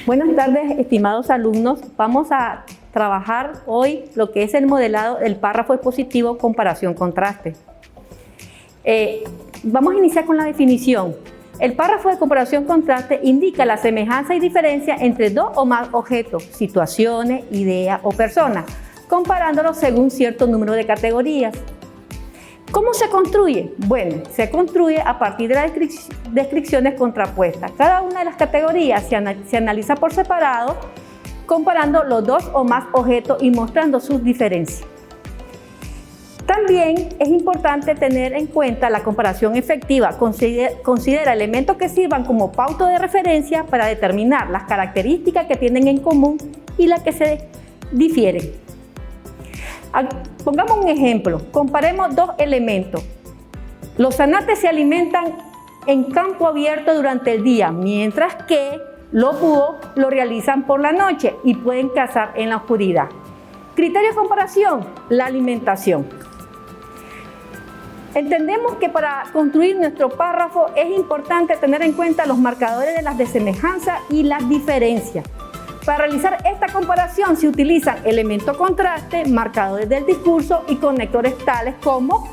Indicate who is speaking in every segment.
Speaker 1: Buenas tardes, estimados alumnos. Vamos a trabajar hoy lo que es el modelado del párrafo expositivo comparación-contraste. Vamos a iniciar con la definición. El párrafo de comparación-contraste indica la semejanza y diferencia entre dos o más objetos, situaciones, ideas o personas, comparándolos según cierto número de categorías. ¿Cómo se construye? Bueno, se construye a partir de las descripciones contrapuestas. Cada una de las categorías se analiza por separado, comparando los dos o más objetos y mostrando sus diferencias. También es importante tener en cuenta la comparación efectiva. Considera elementos que sirvan como pauta de referencia para determinar las características que tienen en común y las que se difieren. Pongamos un ejemplo, comparemos dos elementos. Los zanates se alimentan en campo abierto durante el día, mientras que los búhos lo realizan por la noche y pueden cazar en la oscuridad. Criterio de comparación, la alimentación. Entendemos que para construir nuestro párrafo es importante tener en cuenta los marcadores de las desemejanzas y las diferencias. Para realizar esta comparación se utilizan elementos contraste, marcadores del discurso y conectores tales como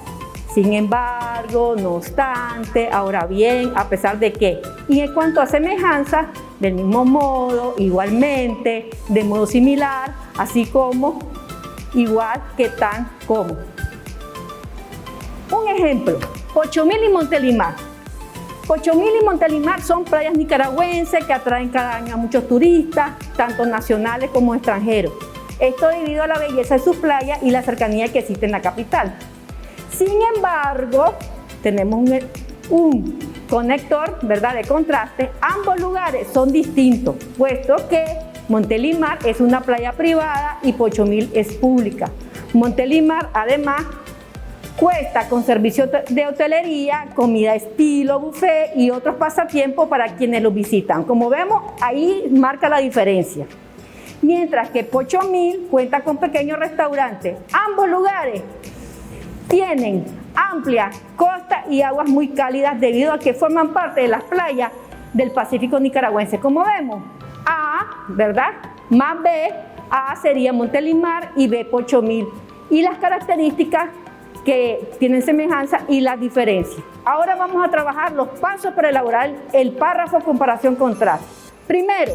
Speaker 1: sin embargo, no obstante, ahora bien, a pesar de que. Y en cuanto a semejanza, del mismo modo, igualmente, de modo similar, así como, igual que tan como. Un ejemplo, Pochomil y Montelimar. Pochomil y Montelimar son playas nicaragüenses que atraen cada año a muchos turistas, tanto nacionales como extranjeros. Esto debido a la belleza de sus playas y la cercanía que existe en la capital. Sin embargo, tenemos un conector, ¿verdad?, de contraste. Ambos lugares son distintos, puesto que Montelimar es una playa privada y Pochomil es pública. Montelimar, además, cuesta con servicio de hotelería, comida estilo buffet y otros pasatiempos para quienes lo visitan. Como vemos, ahí marca la diferencia. Mientras que Pochomil cuenta con pequeños restaurantes. Ambos lugares tienen amplia costa y aguas muy cálidas debido a que forman parte de las playas del Pacífico nicaragüense. Como vemos, A, ¿verdad?, más B, A sería Montelimar y B Pochomil. Y las características que tienen semejanza y las diferencias. Ahora vamos a trabajar los pasos para elaborar el párrafo comparación-contraste. Primero,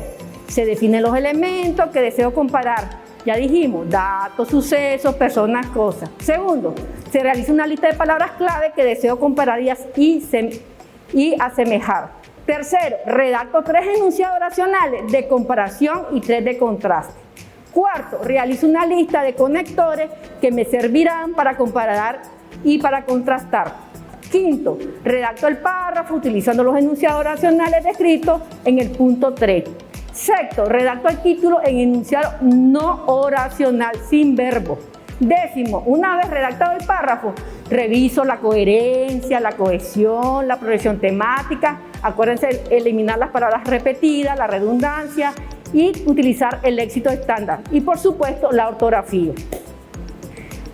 Speaker 1: se definen los elementos que deseo comparar. Ya dijimos, datos, sucesos, personas, cosas. Segundo, se realiza una lista de palabras clave que deseo comparar y asemejar. Tercero, redacto 3 enunciados oracionales de comparación y 3 de contraste. Cuarto, realizo una lista de conectores que me servirán para comparar y para contrastar. Quinto, redacto el párrafo utilizando los enunciados oracionales descritos en el punto 3. Sexto, redacto el título en enunciado no oracional sin verbo. Décimo, una vez redactado el párrafo, reviso la coherencia, la cohesión, la progresión temática. Acuérdense eliminar las palabras repetidas, la redundancia y utilizar el léxico estándar. Y por supuesto, la ortografía.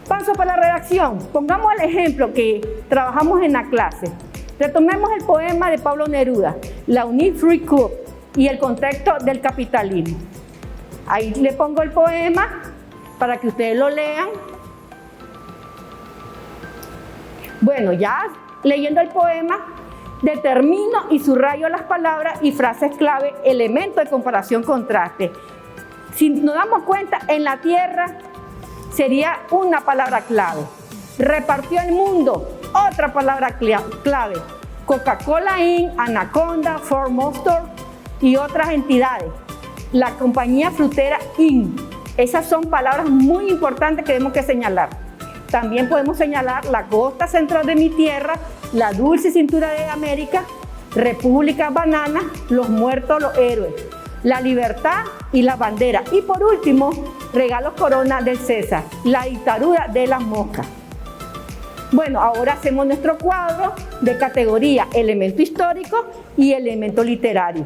Speaker 1: Paso para la redacción. Pongamos el ejemplo que trabajamos en la clase. Retomemos el poema de Pablo Neruda, La Unique Free Cup, y el contexto del capitalismo. Ahí le pongo el poema para que ustedes lo lean. Bueno, ya leyendo el poema, determino y subrayo las palabras y frases clave, elementos de comparación-contraste. Si nos damos cuenta, en la tierra sería una palabra clave. Repartió el mundo, otra palabra clave. Coca-Cola Inc., Anaconda, Ford Motor y otras entidades. La compañía frutera Inc. Esas son palabras muy importantes que tenemos que señalar. También podemos señalar la costa central de mi tierra, la dulce cintura de América, República Banana, los muertos, los héroes, la libertad y la bandera. Y por último, regalos corona del César, la dictadura de las moscas. Bueno, ahora hacemos nuestro cuadro de categoría elemento histórico y elemento literario.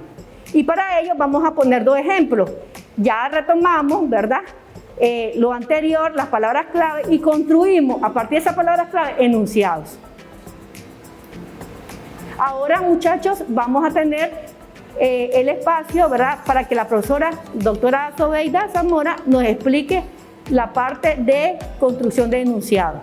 Speaker 1: Y para ello vamos a poner dos ejemplos. Ya retomamos, ¿verdad?, lo anterior, las palabras clave, y construimos a partir de esas palabras clave enunciados. Ahora, muchachos, vamos a tener el espacio, ¿verdad?, para que la profesora doctora Zobeida Zamora nos explique la parte de construcción de enunciado.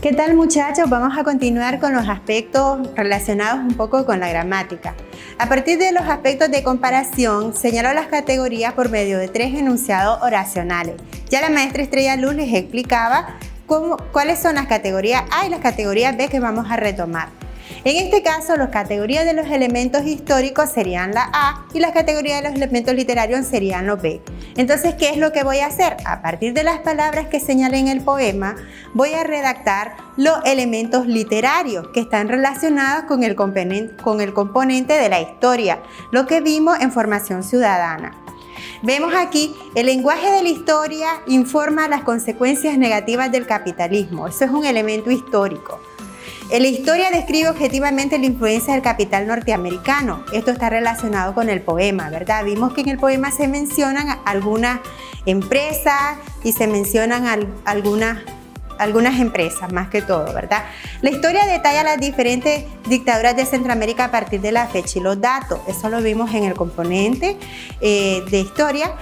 Speaker 2: ¿Qué tal, muchachos? Vamos a continuar con los aspectos relacionados un poco con la gramática. A partir de los aspectos de comparación, señalo las categorías por medio de 3 enunciados oracionales. Ya la maestra Estrella Luz les explicaba cuáles son las categorías A y las categorías B que vamos a retomar. En este caso, las categorías de los elementos históricos serían la A y las categorías de los elementos literarios serían los B. Entonces, ¿qué es lo que voy a hacer? A partir de las palabras que señalé en el poema, voy a redactar los elementos literarios que están relacionados con el componente de la historia, lo que vimos en Formación Ciudadana. Vemos aquí, el lenguaje de la historia informa las consecuencias negativas del capitalismo. Eso es un elemento histórico. La historia describe objetivamente la influencia del capital norteamericano. Esto está relacionado con el poema, ¿verdad? Vimos que en el poema se mencionan algunas empresas y se mencionan algunas empresas más que todo, ¿verdad? La historia detalla las diferentes dictaduras de Centroamérica a partir de la fecha y los datos. Eso lo vimos en el componente de historia.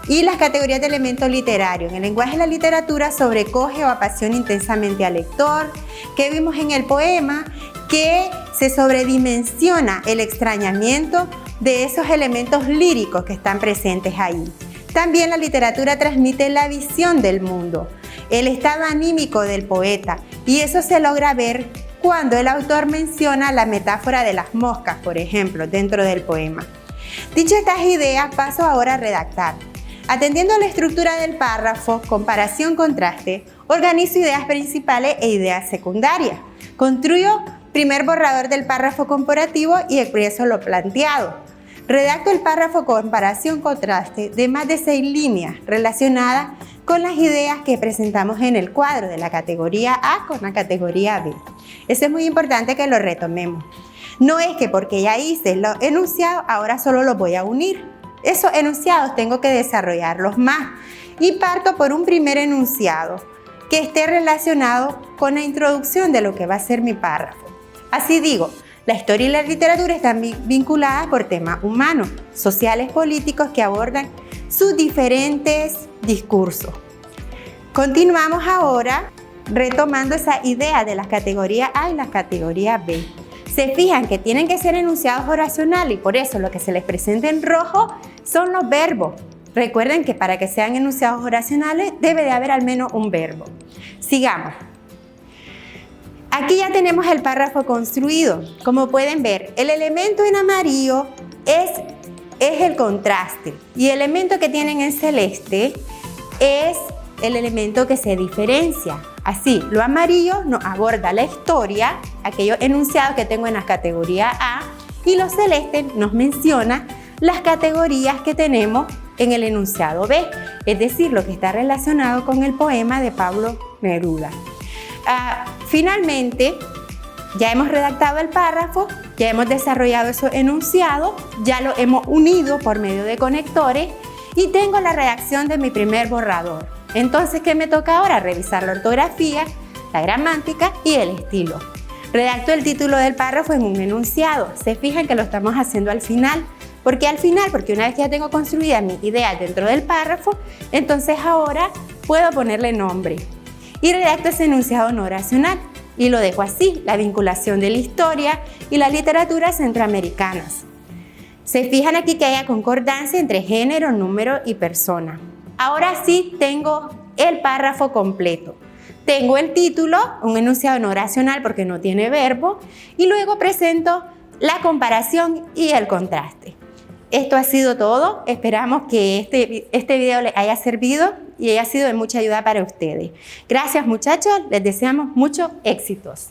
Speaker 2: Y las categorías de elementos literarios. En el lenguaje de la literatura sobrecoge o apasiona intensamente al lector. Que vimos en el poema que se sobredimensiona el extrañamiento de esos elementos líricos que están presentes ahí. También la literatura transmite la visión del mundo, el estado anímico del poeta, y eso se logra ver cuando el autor menciona la metáfora de las moscas, por ejemplo, dentro del poema. Dicho estas ideas, paso ahora a redactar. Atendiendo a la estructura del párrafo, comparación-contraste, organizo ideas principales e ideas secundarias. Construyo primer borrador del párrafo comparativo y expreso lo planteado. Redacto el párrafo comparación-contraste de más de 6 líneas relacionadas con las ideas que presentamos en el cuadro de la categoría A con la categoría B. Eso es muy importante que lo retomemos. No es que porque ya hice los enunciados, ahora solo los voy a unir. Esos enunciados tengo que desarrollarlos más y parto por un primer enunciado que esté relacionado con la introducción de lo que va a ser mi párrafo. Así digo, la historia y la literatura están vinculadas por temas humanos, sociales, políticos que abordan sus diferentes discursos. Continuamos ahora retomando esa idea de las categorías A y las categorías B. Se fijan que tienen que ser enunciados oracionales y por eso lo que se les presenta en rojo son los verbos. Recuerden que para que sean enunciados oracionales debe de haber al menos un verbo. Sigamos. Aquí ya tenemos el párrafo construido. Como pueden ver, el elemento en amarillo es el contraste y el elemento que tienen en celeste es el elemento que se diferencia. Así, lo amarillo nos aborda la historia, aquellos enunciados que tengo en la categoría A, y lo celeste nos menciona las categorías que tenemos en el enunciado B, es decir, lo que está relacionado con el poema de Pablo Neruda. Finalmente, ya hemos redactado el párrafo, ya hemos desarrollado esos enunciados, ya lo hemos unido por medio de conectores y tengo la redacción de mi primer borrador. Entonces, ¿qué me toca ahora? Revisar la ortografía, la gramática y el estilo. Redacto el título del párrafo en un enunciado. Se fijan que lo estamos haciendo al final. ¿Por qué al final? Porque una vez que ya tengo construida mi idea dentro del párrafo, entonces ahora puedo ponerle nombre. Y redacto ese enunciado no oracional. Y lo dejo así, la vinculación de la historia y la literatura centroamericanas. Se fijan aquí que haya concordancia entre género, número y persona. Ahora sí tengo el párrafo completo. Tengo el título, un enunciado no oracional porque no tiene verbo, y luego presento la comparación y el contraste. Esto ha sido todo. Esperamos que este video les haya servido y haya sido de mucha ayuda para ustedes. Gracias, muchachos. Les deseamos muchos éxitos.